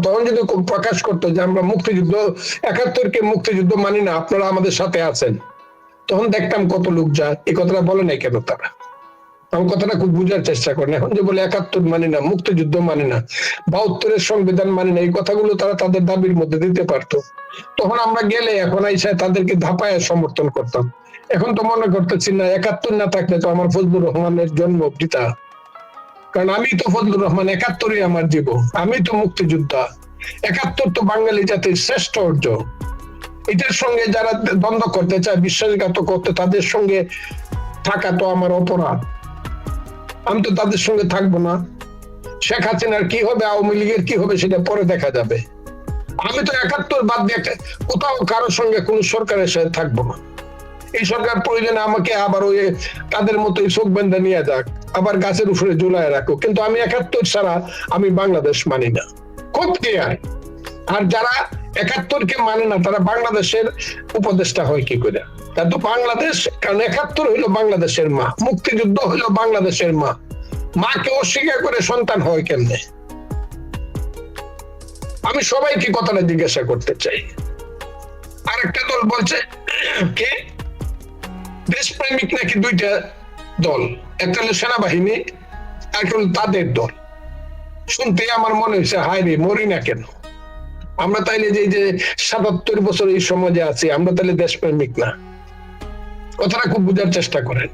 তখন যদি প্রকাশ করতো যে আমরা মুক্তিযুদ্ধ 71-কে মুক্তিযুদ্ধ মানি না, আপনারা আমাদের সাথে আছেন, তখন দেখতাম কত লোক যায়। এই কথাটা বলে নাই কেন তারা? আমার কথাটা খুব বুঝার চেষ্টা করেন। এখন যে বলে 71 মানি না, মুক্তিযুদ্ধ মানি না, 72-এর সংবিধান মানি না, এই কথাগুলো তারা তাদের দাবির মধ্যে দিতে পারতো। তখন আমরা গেলে এখন আইসা তাদেরকে ধাপায় সমর্থন করতাম। এখন তো মনে করতেছি না, 71 না থাকলে তো আমার ফজলুর রহমানের জন্ম বৃথা। কারণ আমি তো ফজলুর রহমান, 71-ই আমার জীবন, আমি তো মুক্তিযোদ্ধা। 71 তো বাঙালি জাতির শ্রেষ্ঠ অর্জন। এটার সঙ্গে যারা দ্বন্দ্ব করতে চায়, বিশ্বাসঘাতক করতে, তাদের সঙ্গে থাকা তো আমার অপরাধ। আমি তো তাদের সঙ্গে থাকবো না। শেখ হাসিনার কি হবে, আওয়ামী লীগের কি হবে, সেটা পরে দেখা যাবে। আমি তো 71 বাদ দিয়ে কোথাও কারোর সঙ্গে কোন সরকারের সাথে থাকবো না। এই সরকার প্রয়োজনে আমাকে আবার ওই তাদের মতোই চোখ বেঁধে নিয়ে যাক, আবার গাছের উপরে ঝুলায় রাখো, কিন্তু আমি 71 ছাড়া আমি বাংলাদেশ মানি না। খুব ক্লিয়ার। আর যারা 71-কে মানে না, তারা বাংলাদেশের উপদেষ্টা হয় কি করে? তা তো বাংলাদেশ, কারণ 71 হইলো বাংলাদেশের মা, মুক্তিযুদ্ধ হইলো বাংলাদেশের মা। মাকে অস্বীকার করে সন্তান হয় কেমনে? আমি সবাইকে কথাটা জিজ্ঞাসা করতে চাই। আরেকটা দল বলছে কে দেশপ্রেমিক নাকি দুইটা দল, একটা হলো সেনাবাহিনী, একটা হলো তাদের দল। শুনতে আমার মনে হয়েছে, হায় রে, মরি না কেন আমরা? তাইলে যে 77 বছর এই সমাজে আছি, আমরা তাহলে দেশপ্রেমিক না? কথাটা খুব বুঝার চেষ্টা করেন।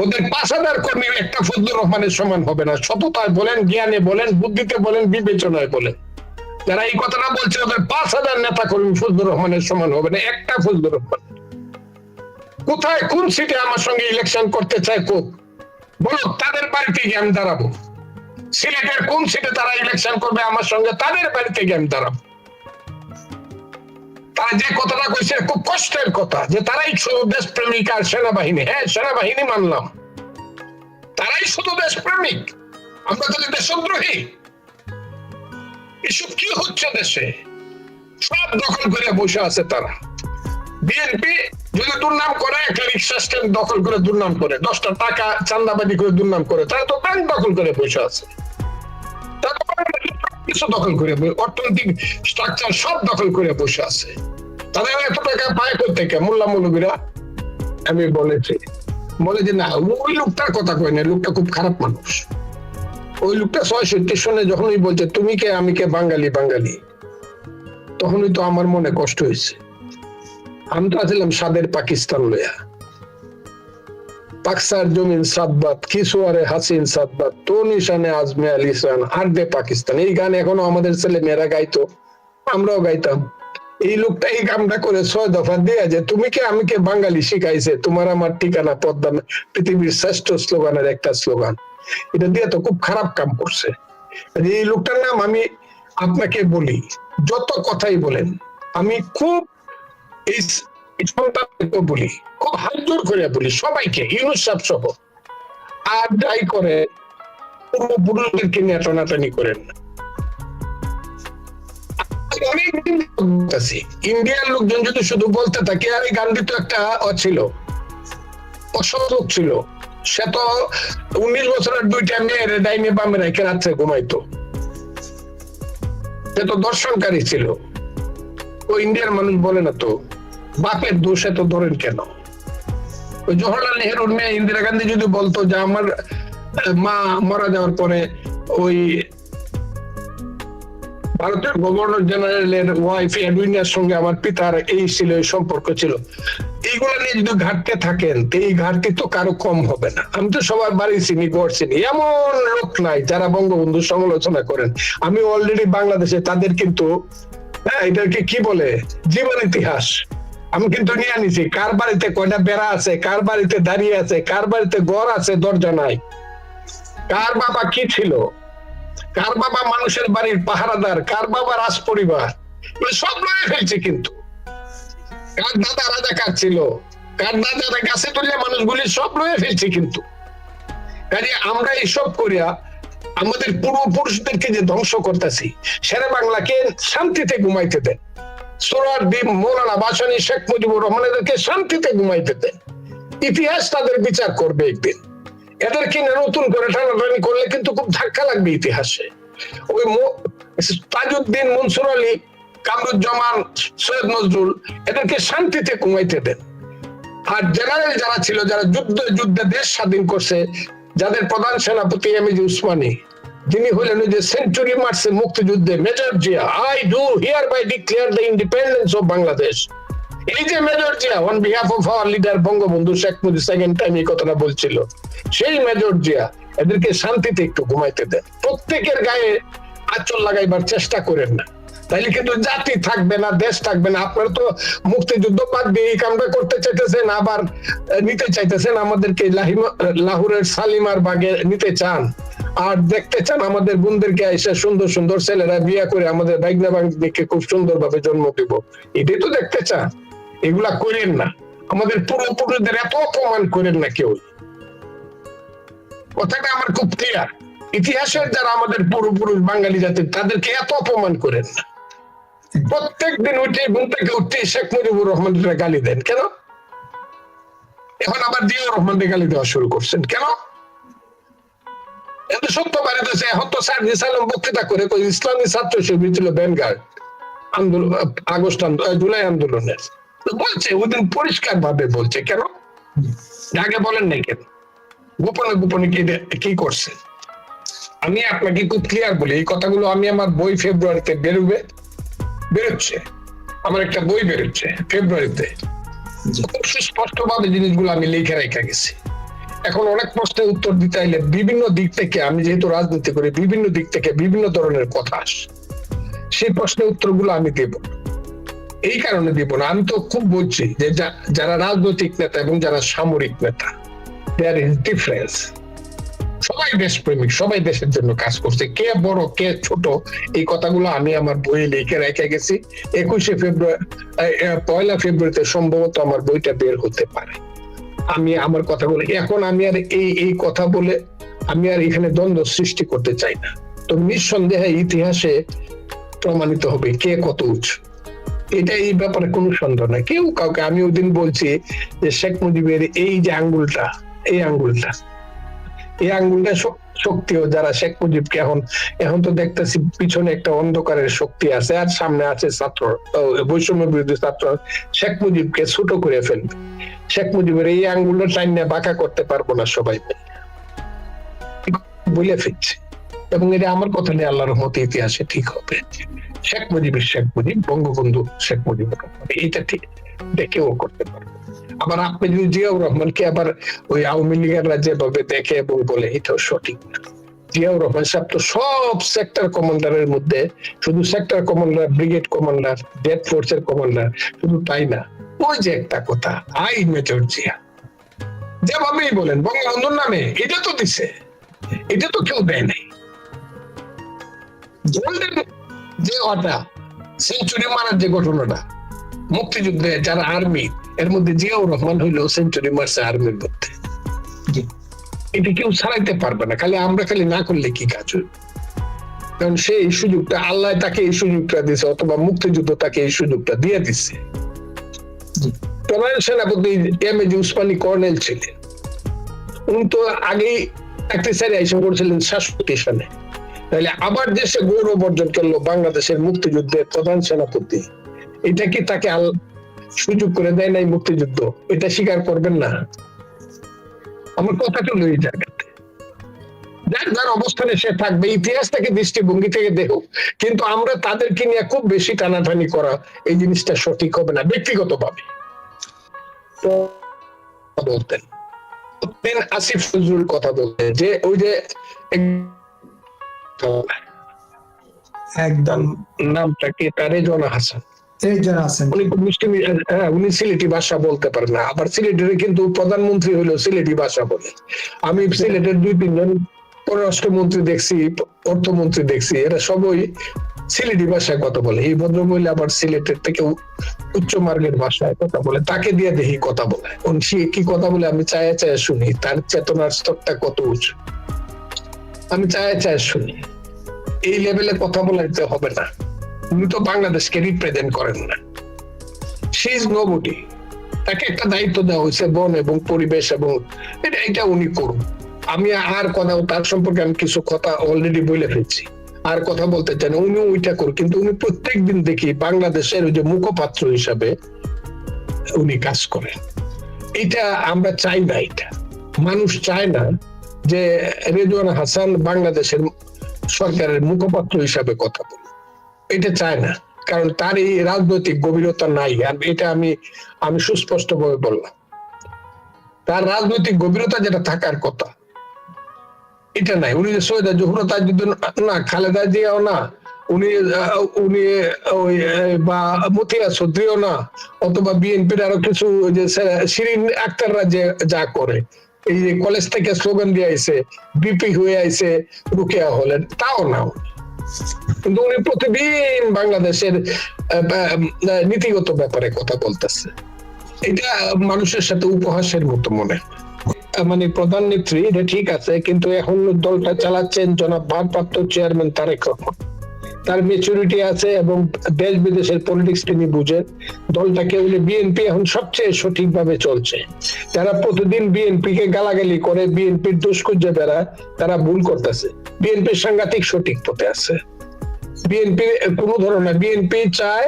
ওদের 5000 কর্মী একটা ফজলুর রহমানের সমান হবে না। সততায় বলেন, জ্ঞানে বলেন, বুদ্ধিতে বলেন, বিবেচনায় বলেন। যারা এই কথাটা বলছে, ওদের 5000 নেতা কর্মী ফজলুর রহমানের সমান হবে না, একটা ফজলুর রহমান। কোথায় কোন সিটে আমার সঙ্গে ইলেকশন করতে চায় কোক বলো, তাদের বাড়িতে গিয়ে আমি দাঁড়াবো। সিলেটের কোন সিটে তারা ইলেকশন করবে আমার সঙ্গে, তাদের বাড়িতে গিয়ে আমি দাঁড়াবো। তারা যে কথাটা কইছে খুব কষ্টের কথা, যে তারাই শুধু দেশপ্রেমিক আর সেনাবাহিনী। হ্যাঁ, সেনাবাহিনী মানলাম, তারাই শুধু দেশপ্রেমিক, আমরা তাহলে দেশদ্রোহী? এসব কি হচ্ছে দেশে? সব দখল করে বসে আছে তারা। বিএনপি যদি দুর্নাম করে, একটা রিক্সা স্ট্যান্ড দখল করে দুর্নাম করে, 10টা টাকা চাঁদাবাজি করে দুর্নাম করে, তারা তো ব্যাংক দখল করে বসে আছে। কিছু দখল করে, অর্থনৈতিক স্ট্রাকচার সব দখল করে বসে আছে। তাদের এত টাকা পায় কোথেকে? মোল্লা মৌলবীরা। আমি বলেছি, বলে যে না, ওই লোকটার কথা কই না, লোকটা খুব খারাপ মানুষ। ওই লোকটা 66 সনে যখনই বলছে তুমি কে আমি কে, বাঙালি বাঙালি, তখনই তো আমার মনে কষ্ট হয়েছে। আমি তো আছিলাম স্বাদের পাকিস্তান লইয়া, পাকসার জমিন সাদবাত, কিশোয়ারে হাসিন সাদবাত, তো নিশানে আজমে আল ইসরান, আর দে পাকিস্তান। এই গান এখনো আমাদের ছেলে মেয়েরা গাইতো, আমরাও গাইতাম। এই লোকটা এই কামটা করে 6 দফা দিয়ে যে তুমি কে আমি কে বাঙালি শিখাইছে, তোমার আমার ঠিকানা পদ্মা, পৃথিবীর শ্রেষ্ঠ স্লোগানের একটা স্লোগান। এটা দিয়ে তো খুব খারাপ কাম করছে। এই লোকটার নাম আমি আপনাকে বলি, যত কথাই বলেন, আমি খুব এই সন্তানকে বলি, খুব হাত জোর করে বলি সবাইকে, ইউনুস সাহেব সহ, আর যাই করে পূর্বপুরুষদেরকে নিয়ে টানাটানি করেন না। ইন্ডিয়ার লোকজন যদি শুধু বলতে থাকে, আর এই গান্ধী তো একটা ছিল, অসৎ লোক ছিল, সে তো 19 বছরের 2টা মেয়ের ডাইনে বামে রেখে রাত্রে ঘুমাইতো, সে তো দর্শনকারী ছিল। ও ইন্ডিয়ার মানুষ বলে না তো, বাপের দোষে তো ধরেন কেন? ওই জওহরলাল নেহরুর মেয়ে ইন্দিরা গান্ধী যদি বলতো যে আমার মা মারা যাওয়ার পরে ওই ভারতের গভর্নর জেনারেলের ওয়াইফ এডউইনের সঙ্গে আমার পিতার এই ছিল, এই সম্পর্ক ছিল, এইগুলো নিয়ে যদি ঘাটতে থাকেন, তো এই ঘাটতি তো কারো কম হবে না। আমি তো সবার বাড়ি চিনি, গড় চিনি, এমন লোক নাই যারা বঙ্গবন্ধু সমালোচনা করেন। আমি অলরেডি বাংলাদেশে তাদের কিন্তু, হ্যাঁ, এটাকে কি বলে, জীবন ইতিহাস আমি কিন্তু নিয়ে আনিছি। কার বাড়িতে কয়টা বেড়া আছে, কার বাড়িতে দাঁড়িয়ে আছে, কার বাড়িতে ঘর আছে দরজা নাই, কার বাবা কি ছিল, কার বাবা মানুষের বাড়ির পাহারাদার, কার বাবা রাজ পরিবার, সব লয়ে ফেলছে। কিন্তু কার দাদা রাজাকার ছিল, কার দাদা গাছে তুলে মানুষগুলি সব লয়ে ফেলছে। কিন্তু কাজে আমরা এইসব করিয়া আমাদের পূর্বপুরুষদেরকে যে ধ্বংস করতেছি, শেরে বাংলাকে শান্তিতে ঘুমাইতে দেন, সোহরাওয়ার্দী, মৌলানা ভাসানী, শেখ মুজিবুর রহমানদেরকে শান্তিতে ঘুমাইতে দেন। ইতিহাস তাদের বিচার করবে একদিন। এদেরকে নতুন করে টানাটানি করলে কিন্তু খুব ধাক্কা লাগবে ইতিহাসে। ওই তাজউদ্দিন, মনসুর আলী, কামরুজ্জামান, সৈয়দ নজরুল, এদেরকে শান্তিতে ঘুমাইতে দেন। আর জেনারেল যারা ছিল, যারা যুদ্ধে দেশ স্বাধীন করছে, যাদের প্রধান সেনাপতি এমএজি উসমানী, যিনি হলেন ওই যে সেঞ্চুরি মারছে মুক্তিযুদ্ধে, major Zia, I do hereby declare the independence of Bangladesh. এই যে major Zia on behalf of our leader Bangabandhu Sheikh Mujib second time এই কথাটা বলছিল, সেই মেজর জিয়া, এদেরকে শান্তিতে একটু ঘুমাইতে দেন। প্রত্যেকের গায়ে আঁচল লাগাইবার চেষ্টা করেন না, তাইলে কিন্তু জাতি থাকবে না, দেশ থাকবে না। আপনারা তো মুক্তিযুদ্ধ বাদ দিয়ে এই কামটা করতে চাইতেছেন, আবার নিতে চাইতেছেন আমাদেরকে লাহোরের শালিমার বাগে নিতে চান, আর দেখতে চান আমাদের বোনদেরকে এসে সুন্দর সুন্দর ছেলেরা বিয়ে করে আমাদের বাইগনা বাঙালিকে খুব সুন্দর ভাবে জন্ম দিব, এটাই তো দেখতে চান। এগুলা করেন না, আমাদের পূর্বপুরুষদের এত অপমান করেন না কেউ। কথাটা আমার খুব ক্লিয়ার। ইতিহাসের যারা আমাদের পূর্বপুরুষ বাঙালি জাতির, তাদেরকে এত অপমান করেন না। প্রত্যেক দিন উঠে ঘুম থেকে উঠতে শেখ মুজিবুর রহমানের গালি দেন কেন? এখন আবার জিয়াউর রহমানকে গালি দেওয়া শুরু করছেন কেন? এত সত্য বাড়িতেছে। এখন তো সার্জিস আলম বক্তৃতা করে ইসলামী ছাত্র শিবির ছিল ভ্যানগার্ড আন্দোলন, জুলাই আন্দোলনের বলছে, ওদিন পরিষ্কার ভাবে বলছে কেন? আগে বলেন নাই কেন? গোপনে গোপনে কি করছে? আমি আপনাকে খুব ক্লিয়ার বলি, এই কথাগুলো আমি আমার বই ফেব্রুয়ারিতে বেরোচ্ছে, আমার একটা বই বেরোচ্ছে ফেব্রুয়ারিতে, খুব সুস্পষ্ট ভাবে জিনিসগুলো আমি লিখে রেখে গেছি। এখন অনেক প্রশ্নের উত্তর দিতে চাইলে বিভিন্ন দিক থেকে, আমি যেহেতু রাজনীতি করি, বিভিন্ন দিক থেকে বিভিন্ন ধরনের কথা আসে, সেই প্রশ্নের উত্তরগুলো আমি দেব। এই কারণে দিব না, আমি তো খুব বলছি যে যারা রাজনৈতিক নেতা এবং যারা সামরিক নেতা, দেয়ার ইজ ডিফারেন্স। সবাই দেশপ্রেমিক, সবাই দেশের জন্য কাজ করছে, কে বড় কে ছোট এই কথাগুলো আমি আমার বইয়ে লিখে রেখে গেছি। 21শে ফেব্রুয়ারি, 1 ফেব্রুয়ারিতে সম্ভবত আমার বইটা বের হতে পারে। আমি আমার কথাগুলো এখন আমি আর এই কথা বলে আমি আর এখানে দ্বন্দ্ব সৃষ্টি করতে চাই না। তো নিঃসন্দেহে ইতিহাসে প্রমাণিত হবে কে কত উঁচু, এটা এই ব্যাপারে কোনো সন্দেহ নাই কেউ কাউকে। আমি ওই দিন বলছি যে শেখ মুজিবের এই যে আঙ্গুলটা, এই আঙ্গুলটা শক্তিও যারা শেখ মুজিবকে এখন তো দেখতেছি পিছনে একটা অন্ধকারের শক্তি আছে, আর সামনে আছে ছাত্র, বৈষম্য বিরোধী ছাত্র শেখ মুজিবকে ছোট করে ফেলবে। শেখ মুজিবের এই আঙ্গুলটা টাইনে বাঁকা করতে পারবো না সবাই বলে ফেলছে, এবং এটা আমার কথা নিয়ে আল্লাহর রহমতে ইতিহাসে ঠিক হবে। শেখ মুজিব, বঙ্গবন্ধু শেখ মুজিব, এইটা ঠিক, এটা কেউ করতে পারবে। আবার আপনি যদি জিয়াউর রহমানকে আবার ওই আওয়ামী লীগেররা যেভাবে দেখে এবং বলে, এটাও সঠিক না। জিয়াউর রহমান সাহেব তো সব সেক্টর কমান্ডারের মধ্যে, শুধু sector commander, brigade commander, death ফোর্সের কমান্ডার, শুধু তাই না, ওই যে একটা কথা, আই মেজর জিয়া, যেভাবেই বলেন বঙ্গবন্ধুর নামে, এটা তো দিছে, এটা তো কেউ দেয় নাই। গোল্ডেন যে ওটা সেঞ্চুরি মারার যে ঘটনাটা, মুক্তিযুদ্ধে যারা আর্মি, এর মধ্যে জিয়াউর রহমান হইলো সেঞ্চুরি মারছে আর্মির মধ্যে। এটা কেউ ছাড়াইতে পারবে না, খালি না করলে কি কাজ হইবে? কারণ সে এই সুযোগটা, আল্লাহ তাকে এই সুযোগটা দিছে, অথবা মুক্তিযুদ্ধ তাকে এই সুযোগটা দিয়ে দিচ্ছে। প্রধান সেনাপতি এমএজি উসমানী কর্নেল ছিলেন, উনি তো আগেই একটি সারি আইসা করেছিলেন 67 সালে। তাহলে আবার যে সে গৌরব অর্জন করলো বাংলাদেশের মুক্তিযুদ্ধের প্রধান সেনাপতি, এটা কি তাকে সুযোগ করে দেয় নাই মুক্তিযুদ্ধ? এটা স্বীকার করবেন না? আমার কথা চলে এই জায়গাতে, যার অবস্থানে সে থাকবে, ইতিহাস থেকে দৃষ্টিভঙ্গি থেকে দেখো, কিন্তু আমরা তাদেরকে নিয়ে খুব বেশি টানাটানি করা, এই জিনিসটা সঠিক হবে না ব্যক্তিগত ভাবে। তো বলতেন আসিফ নজরুল কথা বলতেন যে ওই যে একদম নামটা কি, রেজওয়ানা হাসান, উনি সিলেটি ভাষা বলতে পারেন না, আবার সিলেটের কিন্তু প্রধানমন্ত্রী হলো সিলেটি ভাষা বলে। আমি সিলেটের 2-3 জন পররাষ্ট্রমন্ত্রী দেখছি, অর্থমন্ত্রী দেখছি, এরা সবই সিলেটি ভাষায় কথা বলে। এই ভদ্রমহিলা আবার সিলেটের থেকে উচ্চ মার্গের ভাষায় কথা বলে, তাকে দিয়ে দেখি কথা বলে, সে কি কথা বলে আমি চায়ে চায়ে শুনি, তার চেতনার স্তরটা কত উঁচু আমি চায়ে চায়ে শুনি। এই লেভেলে কথা বলাইতে হবে না, উনি তো বাংলাদেশকে রিপ্রেজেন্ট করেন না, শি ইজ নোবডি। তাকে একটা দায়িত্ব দেওয়া হয়েছে বন এবং পরিবেশ, এবং এটা উনি করুন। আমি আর কথা, তার সম্পর্কে আমি কিছু কথা অলরেডি বলে ফেলছি। আর কথা বলতে চান, উনি ওইটা করুন, কিন্তু উনি প্রত্যেকদিন দেখি বাংলাদেশের ওই যে মুখপাত্র হিসাবে উনি কাজ করেন। এটা আমরা চাই না, এটা মানুষ চায় না যে রেজওয়ান হাসান বাংলাদেশের সরকারের মুখপাত্র হিসাবে কথা বলে, এটা চায় না, কারণ তার এই রাজনৈতিক গভীরতা নাই। আর এটা আমি সুস্পষ্ট ভাবে বললাম, তার রাজনৈতিক গভীরতা যেটা থাকার কথা এটা নাই। উনি যে সৈয়দা জহুরা তাজউদ্দিন না, খালেদা জিয়াও না, উনি উনি ওই বা মতিয়া চৌধুরীও না, অথবা বিএনপির আরো কিছু যে শিরিন আক্তাররা যে যা করে, এই যে কলেজ থেকে স্লোগান দিয়ে আইছে, বিপি হয়ে আইছে, রুকিয়া হলেন, তাও না। কিন্তু উনি প্রতিদিন বাংলাদেশের নীতিগত ব্যাপারে কথা বলতেছে। এটা মানুষের সাথে উপহাসের মতো মনে হয়। মানে প্রধান নেত্রী এটা ঠিক আছে, কিন্তু এখন দলটা চালাচ্ছেন জনাব ভারপ্রাপ্ত চেয়ারম্যান তারেক রহমান। তার ম্যাচুরিটি আছে এবং দেশ বিদেশের পলিটিক্স তিনি বুঝেন। দলটাকে বিএনপি এখন সবচেয়ে সঠিকভাবে চলছে। যারা প্রতিদিন বিএনপি কে গালাগালি করে, বিএনপির দোষ খুঁজে বেড়ায়, তারা ভুল করতেছে। বিএনপি সাংঘাতিক সঠিক পথে আছে। বিএনপি কোনো ধরনের, বিএনপি চায়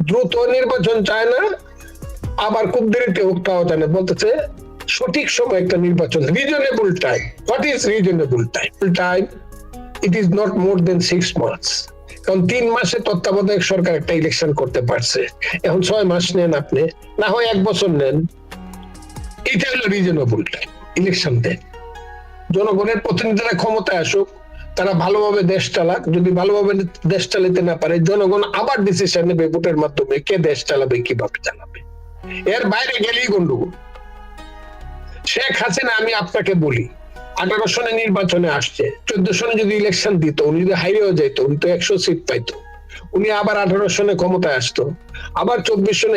দ্রুত নির্বাচন, চায় না আবার খুব দেরিতে হোক, তাও জানে, বলতেছে সঠিক সময় একটা নির্বাচন, reasonable time. What is reasonable time? Time it is not more than 6 months. কারণ 3 মাসে তত্ত্বাবধায়ক সরকার একটা ইলেকশন করতে পারছে, এখন 6 মাস নেন আপনি, না হয় 1 বছর নেন, এটা হলো রিজনেবল টাইম। ইলেকশন দেন, জনগণের প্রতিনিধিরা ক্ষমতায় আসুক, তারা ভালোভাবে দেশ চালাক। যদি ভালোভাবে দেশ চালাতে না পারে, জনগণ আবার ডিসিশন নেবে ভোটের মাধ্যমে কে দেশ চালাবে, কিভাবে চালাবে। এর বাইরে গেলেই গন্ডগোল। শেখ হাসিনা, আমি আপনাকে বলি, 18 সনে নির্বাচনে আসছে, 14 সনে যদি ইলেকশন দিত, উনি যদি হাইরেও যেত, উনি তো 100 সিট পাইতো, উনি আবার 18 সনে ক্ষমতায় আসতো, আবার 24 সনে